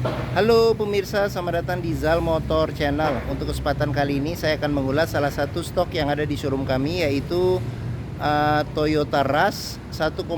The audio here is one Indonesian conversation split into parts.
Halo pemirsa, selamat datang di Zal Motor Channel. Untuk kesempatan kali ini saya akan mengulas salah satu stok yang ada di showroom kami, yaitu Toyota Rush 1,5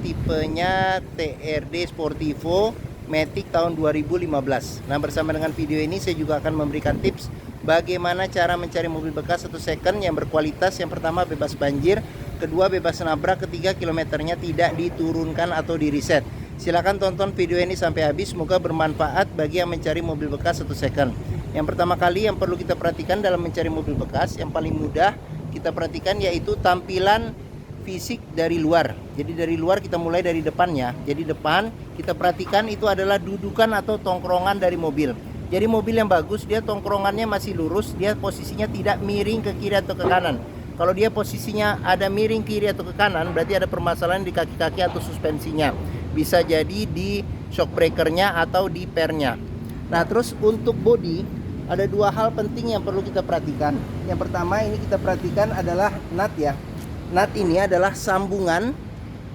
tipenya TRD Sportivo Matic tahun 2015. Nah, bersama dengan video ini saya juga akan memberikan tips bagaimana cara mencari mobil bekas atau second yang berkualitas. Yang pertama, bebas banjir; kedua, bebas nabrak; ketiga, kilometernya tidak diturunkan atau di reset. Silahkan tonton video ini sampai habis, semoga bermanfaat bagi yang mencari mobil bekas atau second. Yang pertama kali yang perlu kita perhatikan dalam mencari mobil bekas, yang paling mudah kita perhatikan yaitu tampilan fisik dari luar. Jadi dari luar kita mulai dari depannya. Jadi depan kita perhatikan itu adalah dudukan atau tongkrongan dari mobil. Jadi mobil yang bagus, dia tongkrongannya masih lurus, dia posisinya tidak miring ke kiri atau ke kanan. Kalau dia posisinya ada miring kiri atau ke kanan, berarti ada permasalahan di kaki-kaki atau suspensinya. Bisa jadi di shock breakernya atau di pernya. Nah, terus untuk bodi ada dua hal penting yang perlu kita perhatikan. Yang pertama ini kita perhatikan adalah nut ya. Nut ini adalah sambungan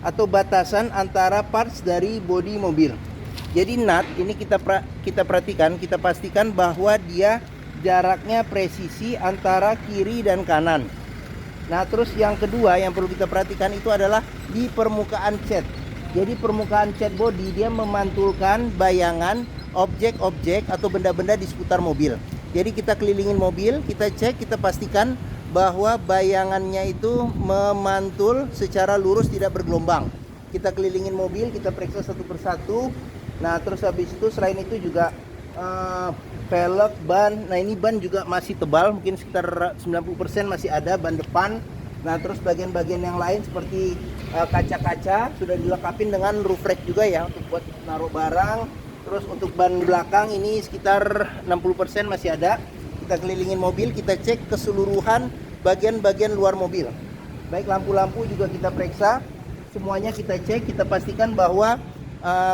atau batasan antara parts dari bodi mobil. Jadi nut ini kita perhatikan, kita pastikan bahwa dia jaraknya presisi antara kiri dan kanan. Nah, terus yang kedua yang perlu kita perhatikan itu adalah di permukaan cat. Jadi permukaan cat body dia memantulkan bayangan objek-objek atau benda-benda di seputar mobil. Jadi kita kelilingin mobil, kita cek, kita pastikan bahwa bayangannya itu memantul secara lurus, tidak bergelombang. Kita kelilingin mobil, kita periksa satu persatu. Nah, terus habis itu selain itu juga velg, ban. Nah, ini ban juga masih tebal, mungkin sekitar 90% masih ada ban depan. Nah, terus bagian-bagian yang lain seperti kaca-kaca sudah dilengkapi dengan roof rack juga ya, untuk buat naruh barang. Terus untuk ban belakang ini sekitar 60% masih ada. Kita kelilingin mobil, kita cek keseluruhan bagian-bagian luar mobil. Baik lampu-lampu juga kita periksa, semuanya kita cek, kita pastikan bahwa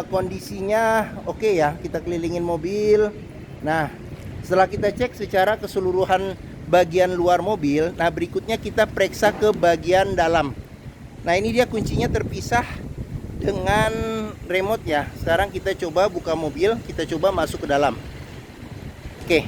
kondisinya oke ya. Kita kelilingin mobil. Nah, setelah kita cek secara keseluruhan bagian luar mobil, nah berikutnya kita periksa ke bagian dalam. Nah, ini dia kuncinya terpisah dengan remote ya. Sekarang kita coba buka mobil, kita coba masuk ke dalam. Oke.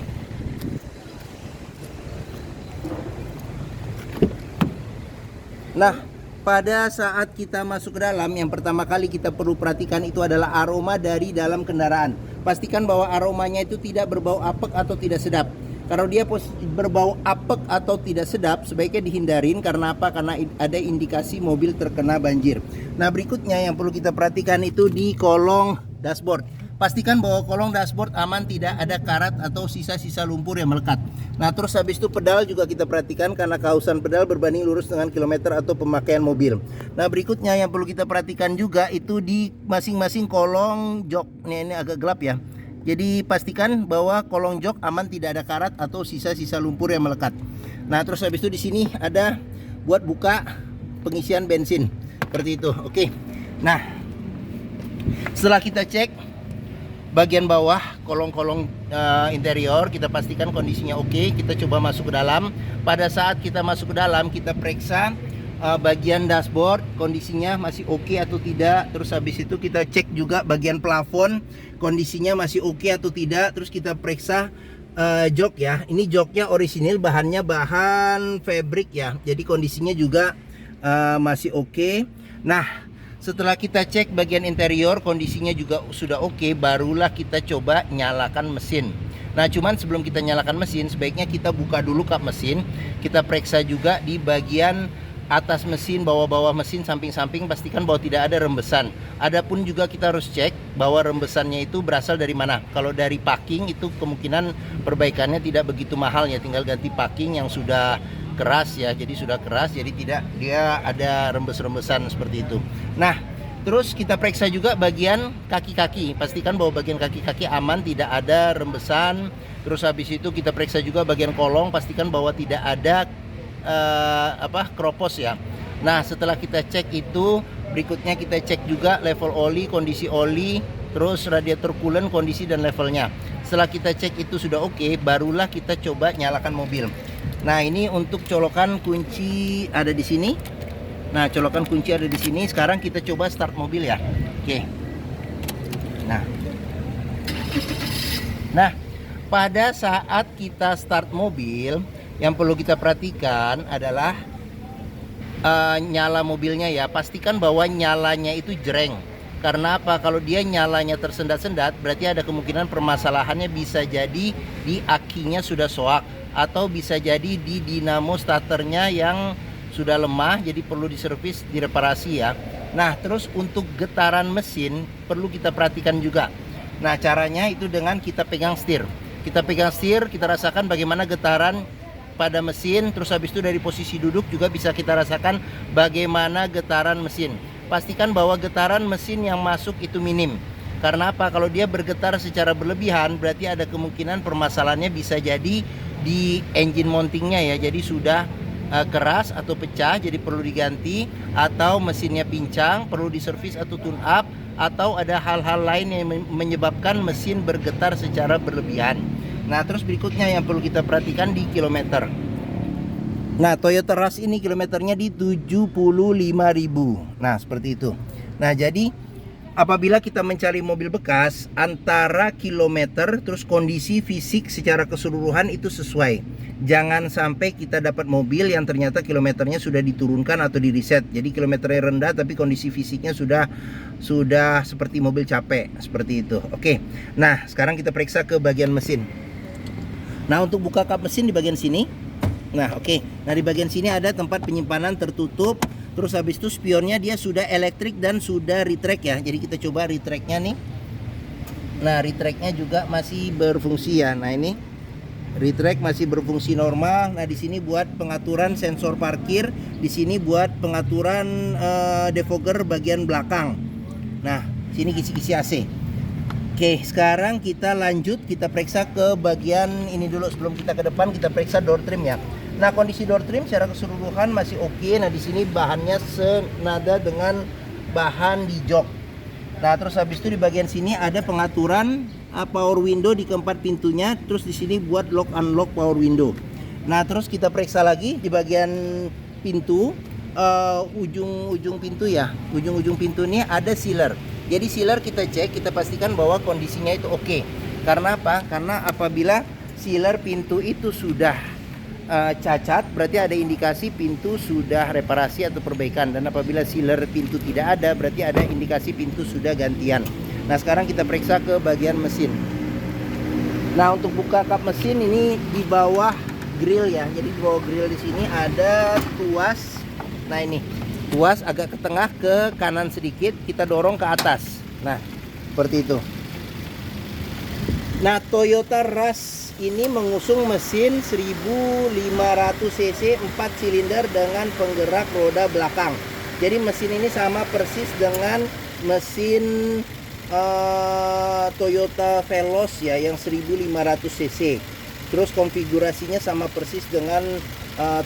Nah, pada saat kita masuk ke dalam, yang pertama kali kita perlu perhatikan itu adalah aroma dari dalam kendaraan. Pastikan bahwa aromanya itu tidak berbau apek atau tidak sedap. Kalau dia berbau apek atau tidak sedap, sebaiknya dihindarin. Karena apa? Karena ada indikasi mobil terkena banjir. Nah, berikutnya yang perlu kita perhatikan itu di kolong dashboard. Pastikan bahwa kolong dashboard aman, tidak ada karat atau sisa-sisa lumpur yang melekat. Nah, terus habis itu pedal juga kita perhatikan karena kausan pedal berbanding lurus dengan kilometer atau pemakaian mobil. Nah, berikutnya yang perlu kita perhatikan juga itu di masing-masing kolong jok. Ini agak gelap ya. Jadi pastikan bahwa kolong jok aman, tidak ada karat atau sisa-sisa lumpur yang melekat. Nah, terus habis itu di sini ada buat buka pengisian bensin seperti itu. Oke. Nah, setelah kita cek bagian bawah kolong-kolong interior, kita pastikan kondisinya oke. Kita coba masuk ke dalam. Pada saat kita masuk ke dalam, kita periksa bagian dashboard kondisinya masih oke atau tidak. Terus habis itu kita cek juga bagian plafon kondisinya masih oke atau tidak. Terus kita periksa jok ya. Ini joknya orisinil, bahannya bahan fabric ya. Jadi kondisinya juga masih oke. Nah, setelah kita cek bagian interior kondisinya juga sudah oke, barulah kita coba nyalakan mesin. Nah, cuman sebelum kita nyalakan mesin, sebaiknya kita buka dulu kap mesin. Kita periksa juga di bagian atas mesin, bawah-bawah mesin, samping-samping, pastikan bahwa tidak ada rembesan. Adapun juga kita harus cek bahwa rembesannya itu berasal dari mana. Kalau dari packing itu kemungkinan perbaikannya tidak begitu mahal ya, tinggal ganti packing yang sudah keras ya. Jadi sudah keras, jadi tidak dia ada rembes-rembesan seperti itu. Nah, terus kita periksa juga bagian kaki-kaki. Pastikan bahwa bagian kaki-kaki aman, tidak ada rembesan. Terus habis itu kita periksa juga bagian kolong, pastikan bahwa tidak ada kropos ya. Nah, setelah kita cek itu, berikutnya kita cek juga level oli, kondisi oli, terus radiator coolant, kondisi dan levelnya. Setelah kita cek itu sudah oke, barulah kita coba nyalakan mobil. Nah, ini untuk colokan kunci ada di sini. Nah, colokan kunci ada di sini. Sekarang kita coba start mobil ya. Oke. Nah, Nah, pada saat kita start mobil, yang perlu kita perhatikan adalah nyala mobilnya ya. Pastikan bahwa nyalanya itu jreng. Karena apa? Kalau dia nyalanya tersendat-sendat, berarti ada kemungkinan permasalahannya bisa jadi di akinya sudah soak, atau bisa jadi di dinamo starternya yang sudah lemah, jadi perlu diservis, direparasi ya. Nah, terus untuk getaran mesin perlu kita perhatikan juga. Nah, caranya itu dengan kita pegang setir. Kita pegang setir, kita rasakan bagaimana getaran pada mesin. Terus habis itu dari posisi duduk juga bisa kita rasakan bagaimana getaran mesin. Pastikan bahwa getaran mesin yang masuk itu minim. Karena apa? Kalau dia bergetar secara berlebihan, berarti ada kemungkinan permasalahannya bisa jadi di engine mountingnya ya. Jadi sudah keras atau pecah, jadi perlu diganti, atau mesinnya pincang, perlu diservis atau tune up, atau ada hal-hal lain yang menyebabkan mesin bergetar secara berlebihan. Nah, terus berikutnya yang perlu kita perhatikan di kilometer. Nah, Toyota Rush ini kilometernya di 75.000. Nah, seperti itu. Nah, jadi apabila kita mencari mobil bekas, antara kilometer terus kondisi fisik secara keseluruhan itu sesuai. Jangan sampai kita dapat mobil yang ternyata kilometernya sudah diturunkan atau di reset. Jadi kilometernya rendah tapi kondisi fisiknya sudah seperti mobil capek, seperti itu. Oke. Nah, sekarang kita periksa ke bagian mesin. Nah, untuk buka kap mesin di bagian sini. Nah, oke. Nah, di bagian sini ada tempat penyimpanan tertutup. Terus habis itu spionnya dia sudah elektrik dan sudah retract ya. Jadi kita coba retractnya nih. Nah, retractnya juga masih berfungsi ya. Nah, ini retract masih berfungsi normal. Nah, di sini buat pengaturan sensor parkir, di sini buat pengaturan defogger bagian belakang. Nah, sini kisi-kisi AC. Oke, sekarang kita lanjut, kita periksa ke bagian ini dulu. Sebelum kita ke depan, kita periksa door trim ya. Nah, kondisi door trim secara keseluruhan masih oke. Nah, di sini bahannya senada dengan bahan di jok. Nah, terus habis itu di bagian sini ada pengaturan power window di keempat pintunya. Terus di sini buat lock unlock power window. Nah, terus kita periksa lagi di bagian pintu, ujung pintu ya. Ujung pintu ini ada sealer. Jadi sealer kita cek, kita pastikan bahwa kondisinya itu oke. Karena apa? Karena apabila sealer pintu itu sudah cacat, berarti ada indikasi pintu sudah reparasi atau perbaikan. Dan apabila sealer pintu tidak ada, berarti ada indikasi pintu sudah gantian. Nah, sekarang kita periksa ke bagian mesin. Nah, untuk buka kap mesin ini di bawah grill ya. Jadi di bawah grill di sini ada tuas. Nah, ini tuas agak ke tengah, ke kanan sedikit, kita dorong ke atas. Nah, seperti itu. Nah, Toyota Rush ini mengusung mesin 1500 cc 4 silinder dengan penggerak roda belakang. Jadi mesin ini sama persis dengan mesin Toyota Veloz ya, yang 1500 cc. Terus konfigurasinya sama persis dengan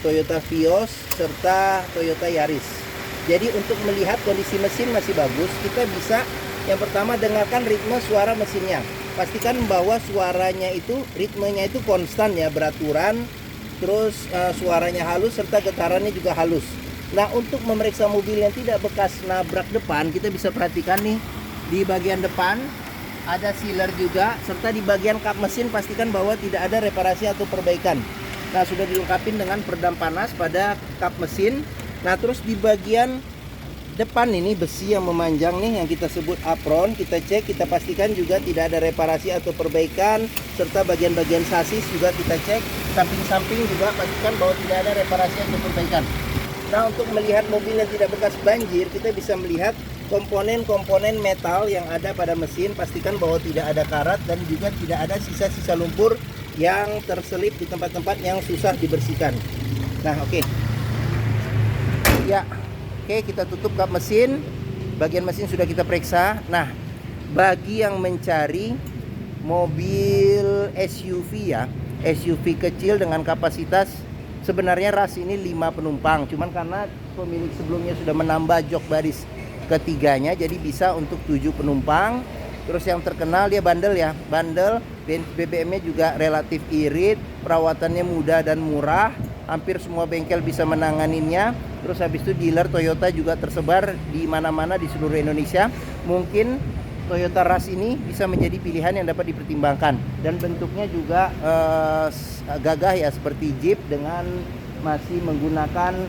Toyota Vios serta Toyota Yaris. Jadi untuk melihat kondisi mesin masih bagus, kita bisa yang pertama dengarkan ritme suara mesinnya. Pastikan bahwa suaranya itu, ritmenya itu konstan ya, beraturan. Terus suaranya halus serta getarannya juga halus. Nah, untuk memeriksa mobil yang tidak bekas nabrak depan, kita bisa perhatikan nih di bagian depan ada sealer juga, serta di bagian kap mesin pastikan bahwa tidak ada reparasi atau perbaikan. Nah, sudah dilengkapi dengan peredam panas pada kap mesin. Nah, terus di bagian depan ini besi yang memanjang nih yang kita sebut apron, kita cek, kita pastikan juga tidak ada reparasi atau perbaikan, serta bagian-bagian sasis juga kita cek, samping-samping juga pastikan bahwa tidak ada reparasi atau perbaikan. Nah, untuk melihat mobil yang tidak bekas banjir, kita bisa melihat komponen-komponen metal yang ada pada mesin, pastikan bahwa tidak ada karat dan juga tidak ada sisa-sisa lumpur yang terselip di tempat-tempat yang susah dibersihkan. Nah, oke. Ya, oke, kita tutup kap mesin. Bagian mesin sudah kita periksa. Nah, bagi yang mencari mobil SUV ya, SUV kecil dengan kapasitas, sebenarnya Rush ini 5 penumpang. Cuman karena pemilik sebelumnya sudah menambah jok baris ketiganya, jadi bisa untuk 7 penumpang. Terus yang terkenal dia bandel ya, bandel. BBM-nya juga relatif irit, perawatannya mudah dan murah. Hampir semua bengkel bisa menanganinya. Terus habis itu dealer Toyota juga tersebar di mana-mana di seluruh Indonesia. Mungkin Toyota Rush ini bisa menjadi pilihan yang dapat dipertimbangkan, dan bentuknya juga gagah ya, seperti Jeep dengan masih menggunakan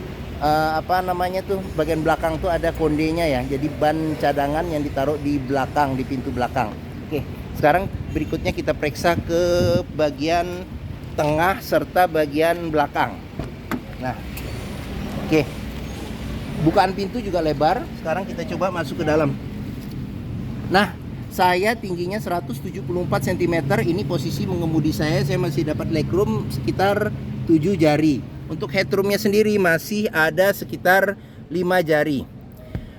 apa namanya tuh, bagian belakang tuh ada kondenya ya, jadi ban cadangan yang ditaruh di belakang, di pintu belakang. Oke, sekarang berikutnya kita periksa ke bagian tengah serta bagian belakang. Nah, oke, bukaan pintu juga lebar. Sekarang kita coba masuk ke dalam. Nah, saya tingginya 174 cm. Ini posisi mengemudi saya masih dapat legroom sekitar 7 jari. Untuk headroomnya sendiri masih ada sekitar 5 jari.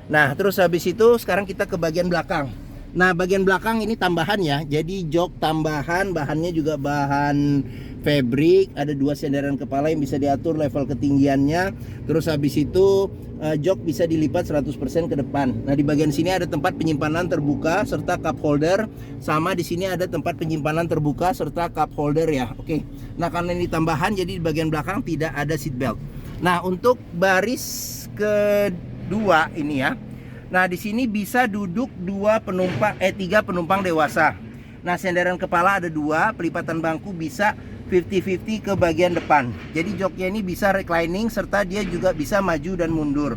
Nah, terus habis itu sekarang kita ke bagian belakang. Nah, bagian belakang ini tambahan ya. Jadi jok tambahan, bahannya juga bahan fabric, ada 2 sandaran kepala yang bisa diatur level ketinggiannya. Terus habis itu jok bisa dilipat 100% ke depan. Nah, di bagian sini ada tempat penyimpanan terbuka serta cup holder. Sama di sini ada tempat penyimpanan terbuka serta cup holder ya. Oke. Nah, karena ini tambahan jadi di bagian belakang tidak ada seat belt. Nah, untuk baris kedua ini ya. Nah, di sini bisa duduk 3 penumpang dewasa. Nah, sandaran kepala ada 2, pelipatan bangku bisa 50-50 ke bagian depan. Jadi joknya ini bisa reclining serta dia juga bisa maju dan mundur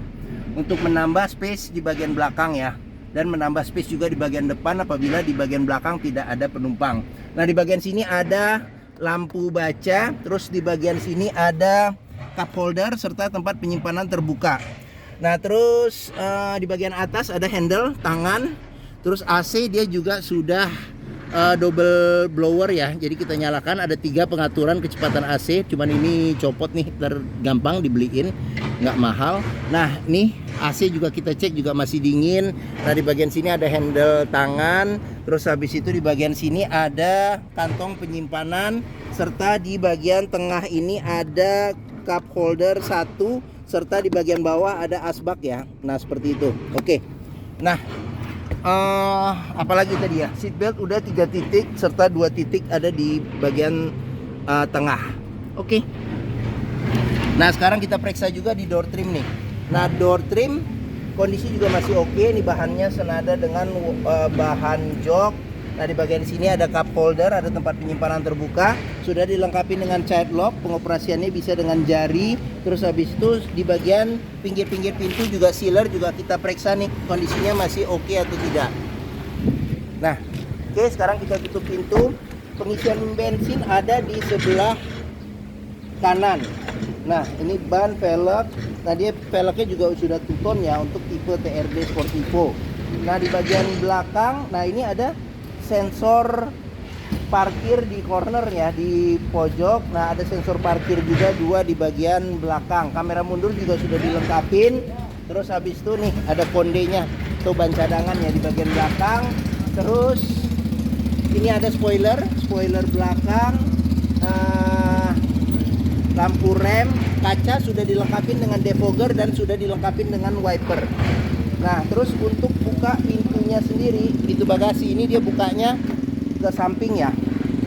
untuk menambah space di bagian belakang ya, dan menambah space juga di bagian depan apabila di bagian belakang tidak ada penumpang. Nah, di bagian sini ada lampu baca, terus di bagian sini ada cup holder serta tempat penyimpanan terbuka. Nah, terus di bagian atas ada handle tangan. Terus AC dia juga sudah double blower ya. Jadi kita nyalakan, ada 3 pengaturan kecepatan AC. Cuman ini copot nih, tergampang dibeliin, nggak mahal. Nah, nih AC juga kita cek juga masih dingin. Nah, di bagian sini ada handle tangan. Terus habis itu di bagian sini ada kantong penyimpanan, serta di bagian tengah ini ada cup holder 1, serta di bagian bawah ada asbak ya. Nah, seperti itu. Oke. Nah, apalagi tadi ya, seat belt udah 3 titik serta 2 titik ada di bagian tengah. Oke. Nah, sekarang kita periksa juga di door trim nih. Nah, door trim kondisi juga masih oke. Ini bahannya senada dengan bahan jok. Nah, di bagian sini ada cup holder, ada tempat penyimpanan terbuka, sudah dilengkapi dengan child lock, pengoperasiannya bisa dengan jari. Terus habis itu di bagian pinggir-pinggir pintu juga sealer juga kita periksa nih, kondisinya masih oke atau tidak. Nah, oke, sekarang kita tutup pintu. Pengisian bensin ada di sebelah kanan. Nah, ini ban velg. Nah, dia velgnya juga sudah two-tone ya untuk tipe TRD Sportivo. Nah, di bagian belakang, nah ini ada sensor parkir di corner ya, di pojok. Nah, ada sensor parkir juga 2 di bagian belakang. Kamera mundur juga sudah dilengkapin. Terus habis itu nih ada kondenya, tuh ban cadangan ya di bagian belakang. Terus ini ada spoiler belakang, lampu rem, kaca sudah dilengkapi dengan defogger dan sudah dilengkapi dengan wiper. Nah, terus untuk buka pintunya sendiri, pintu bagasi ini dia bukanya ke samping ya.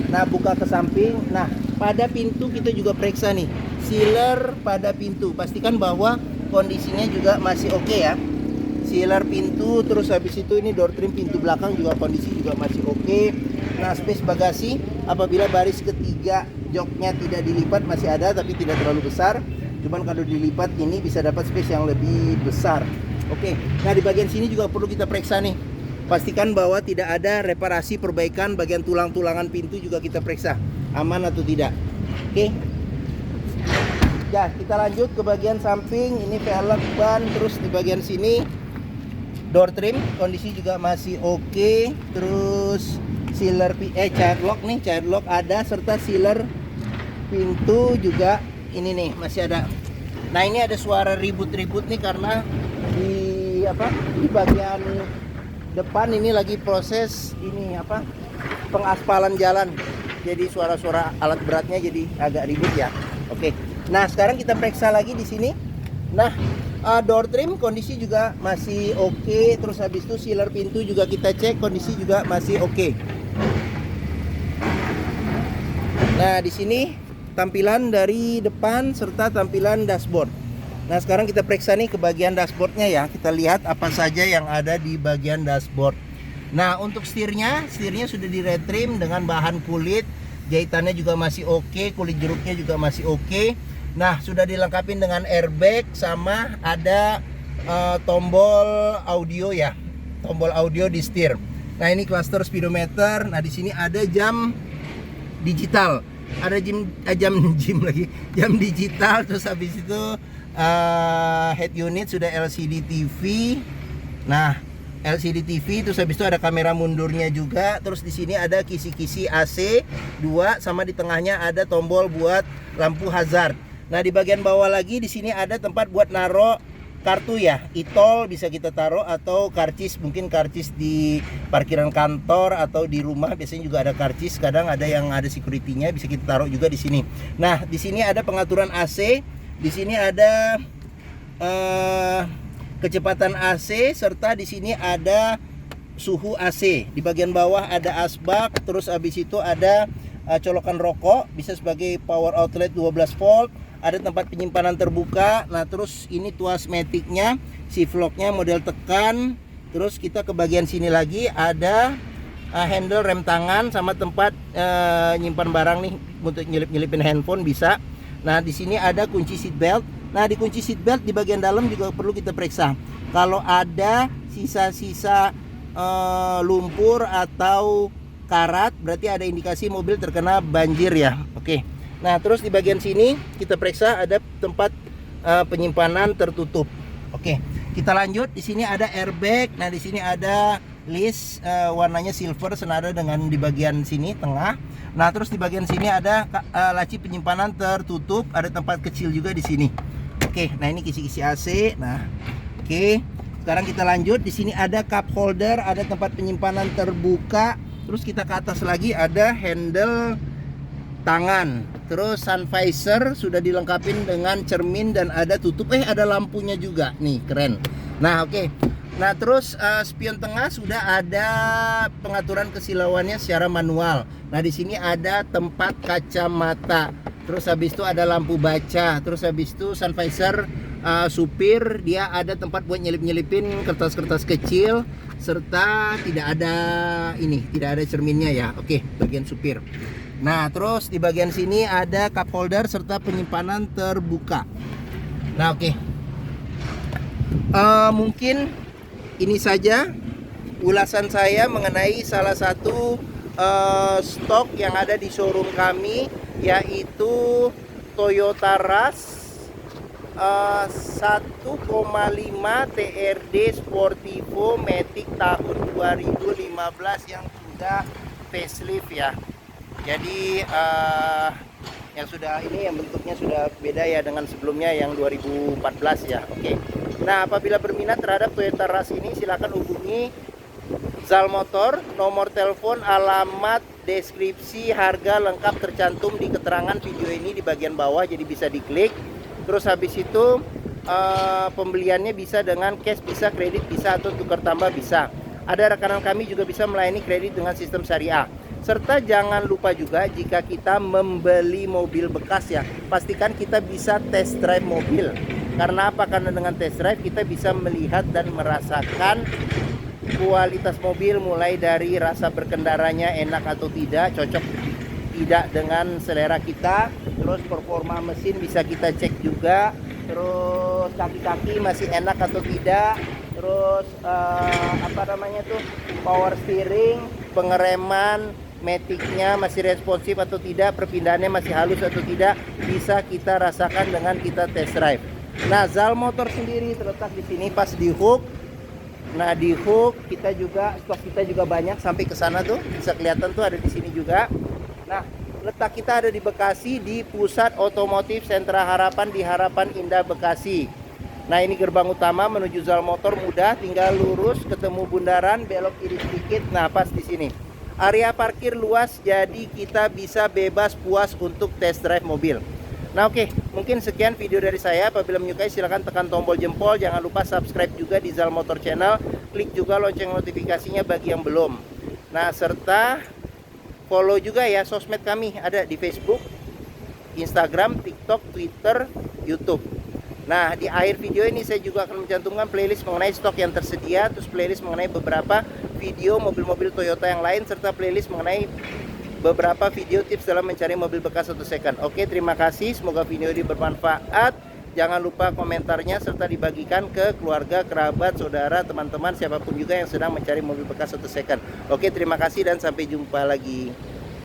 Nah, buka ke samping. Nah, pada pintu kita juga periksa nih, sealer pada pintu. Pastikan bahwa kondisinya juga masih oke ya. Sealer pintu, terus habis itu ini door trim pintu belakang juga kondisi juga masih oke. Nah, space bagasi apabila baris ketiga joknya tidak dilipat masih ada, tapi tidak terlalu besar. Cuman kalau dilipat ini bisa dapat space yang lebih besar. Oke, nah di bagian sini juga perlu kita periksa nih. Pastikan bahwa tidak ada reparasi, perbaikan bagian tulang-tulangan pintu juga kita periksa. Aman atau tidak. Oke. Ya, kita lanjut ke bagian samping. Ini velg, ban, terus di bagian sini door trim kondisi juga masih oke. Terus sealer child lock nih, child lock ada, serta sealer pintu juga ini nih masih ada. Nah, ini ada suara ribut-ribut nih karena di bagian depan ini lagi proses pengaspalan jalan. Jadi suara-suara alat beratnya jadi agak ribut ya. Oke. Nah, sekarang kita periksa lagi di sini. Nah, door trim kondisi juga masih oke. Terus habis itu sealer pintu juga kita cek, kondisi juga masih oke. Nah, di sini tampilan dari depan serta tampilan dashboard. Nah, sekarang kita periksa nih ke bagian dashboardnya ya. Kita lihat apa saja yang ada di bagian dashboard. Nah, untuk setirnya sudah retrim dengan bahan kulit, jahitannya juga masih oke, kulit jeruknya juga masih oke. Nah, sudah dilengkapi dengan airbag sama ada tombol audio ya, tombol audio di setir. Nah, ini cluster speedometer. Nah, di sini ada jam digital, ada jam digital. Terus habis itu head unit sudah LCD TV. Nah, LCD TV, terus habis itu ada kamera mundurnya juga. Terus di sini ada kisi-kisi AC 2, sama di tengahnya ada tombol buat lampu hazard. Nah, di bagian bawah lagi di sini ada tempat buat naro kartu ya, e-tol bisa kita taruh, atau karcis, mungkin karcis di parkiran kantor atau di rumah biasanya juga ada karcis, kadang ada yang ada security-nya, bisa kita taruh juga di sini. Nah, di sini ada pengaturan AC, di sini ada kecepatan AC, serta di sini ada suhu AC. Di bagian bawah ada asbak, terus habis itu ada colokan rokok, bisa sebagai power outlet 12 volt. Ada tempat penyimpanan terbuka. Nah, terus ini tuas metiknya, shift locknya model tekan. Terus kita ke bagian sini lagi ada handle rem tangan sama tempat nyimpan barang nih untuk nyelip-nyelipin handphone bisa. Nah, di sini ada kunci seat belt. Nah, di kunci seat belt di bagian dalam juga perlu kita periksa. Kalau ada sisa-sisa lumpur atau karat, berarti ada indikasi mobil terkena banjir ya. Oke. Nah, terus di bagian sini kita periksa ada tempat penyimpanan tertutup. Oke, kita lanjut. Di sini ada airbag. Nah, di sini ada list warnanya silver senada dengan di bagian sini tengah. Nah, terus di bagian sini ada laci penyimpanan tertutup. Ada tempat kecil juga di sini. Oke, nah ini kisi-kisi AC. Nah, oke. Sekarang kita lanjut. Di sini ada cup holder, ada tempat penyimpanan terbuka. Terus kita ke atas lagi ada handle tangan. Terus sun visor sudah dilengkapi dengan cermin dan ada tutup, ada lampunya juga nih, keren. Nah, oke. Nah, terus spion tengah sudah ada pengaturan kesilauannya secara manual. Nah, di sini ada tempat kacamata. Terus habis itu ada lampu baca. Terus habis itu sun visor supir, dia ada tempat buat nyelip-nyelipin kertas-kertas kecil, serta tidak ada cerminnya ya. Oke, bagian supir. Nah, terus di bagian sini ada cup holder serta penyimpanan terbuka. Nah, oke. Mungkin ini saja ulasan saya mengenai salah satu stok yang ada di showroom kami, yaitu Toyota Rush 1,5 TRD Sportivo Matic tahun 2015 yang sudah facelift ya. Jadi yang sudah ini, yang bentuknya sudah beda ya dengan sebelumnya yang 2014 ya. Oke. Nah, apabila berminat terhadap Toyota Rush ini, silakan hubungi Zal Motor. Nomor telepon, alamat, deskripsi, harga lengkap tercantum di keterangan video ini di bagian bawah, jadi bisa diklik. Terus habis itu pembeliannya bisa dengan cash, bisa kredit, bisa atau tukar tambah bisa. Ada rekanan kami juga bisa melayani kredit dengan sistem syariah. Serta jangan lupa juga jika kita membeli mobil bekas ya, pastikan kita bisa test drive mobil. Karena apa? Karena dengan test drive kita bisa melihat dan merasakan kualitas mobil, mulai dari rasa berkendaranya enak atau tidak, cocok tidak dengan selera kita. Terus performa mesin bisa kita cek juga. Terus kaki-kaki masih enak atau tidak. Terus power steering, pengereman, metiknya masih responsif atau tidak, perpindahannya masih halus atau tidak, bisa kita rasakan dengan kita test drive. Nah, Zal Motor sendiri terletak di sini pas di hook. Nah, di hook kita juga stok kita juga banyak sampai ke sana tuh, bisa kelihatan tuh ada di sini juga. Nah, letak kita ada di Bekasi, di Pusat Otomotif Sentra Harapan di Harapan Indah Bekasi. Nah, ini gerbang utama menuju Zal Motor, mudah, tinggal lurus ketemu bundaran, belok kiri sedikit. Nah, pas di sini. Area parkir luas, jadi kita bisa bebas puas untuk test drive mobil. Nah, oke, mungkin sekian video dari saya. Apabila menyukai silahkan tekan tombol jempol. Jangan lupa subscribe juga di Zal Motor Channel. Klik juga lonceng notifikasinya bagi yang belum. Nah, serta follow juga ya sosmed kami, ada di Facebook, Instagram, TikTok, Twitter, YouTube. Nah, di akhir video ini saya juga akan mencantumkan playlist mengenai stok yang tersedia, terus playlist mengenai beberapa video mobil-mobil Toyota yang lain, serta playlist mengenai beberapa video tips dalam mencari mobil bekas atau second. Oke, terima kasih. Semoga video ini bermanfaat. Jangan lupa komentarnya serta dibagikan ke keluarga, kerabat, saudara, teman-teman, siapapun juga yang sedang mencari mobil bekas atau second. Oke, terima kasih dan sampai jumpa lagi.